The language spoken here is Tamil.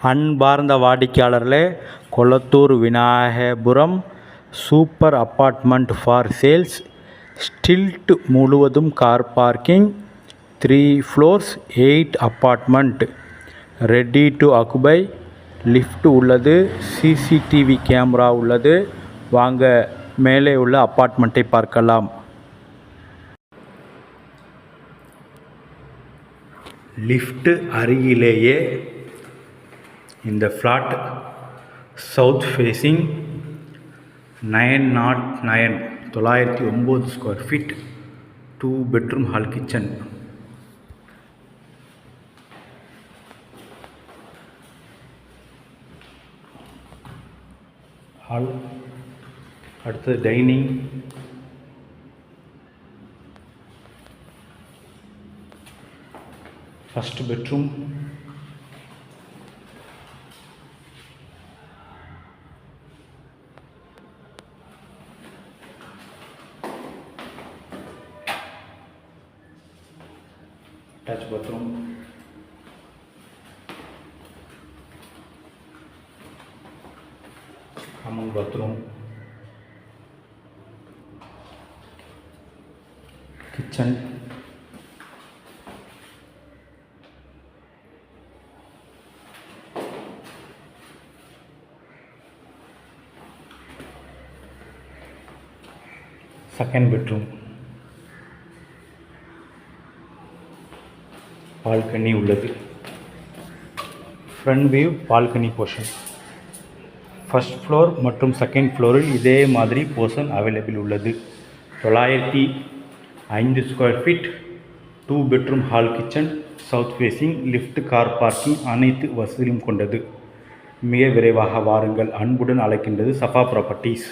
அன்பார்ந்த வாடிக்கையாளர்களே, Kolathur Vinayagapuram super apartment for sales. Stilt முழுவதும் car parking, 3 floors, 8 apartment, ready to occupy. Lift உள்ளது, சிசிடிவி கேமரா உள்ளது. வாங்க மேலே உள்ள அப்பார்ட்மெண்ட்டை பார்க்கலாம். லிஃப்ட் அருகிலேயே இந்த flat south facing 909 square feet, 2 bedroom hall kitchen. Hall, அடுத்தது dining, first bedroom, attach bathroom, common bathroom, kitchen, second bedroom, balcony உள்ளது. Front view balcony portion. First floor மற்றும் செகண்ட் ஃப்ளோரில் இதே மாதிரி போர்ஷன் அவைலபிள் உள்ளது. 905 square feet, 2 bedroom hall kitchen, south facing, lift, car parking அனைத்து வசதியும் கொண்டது. மிக விரைவாக வாருங்கள், அன்புடன் அழைக்கின்றது சஃபா ப்ராப்பர்ட்டிஸ்.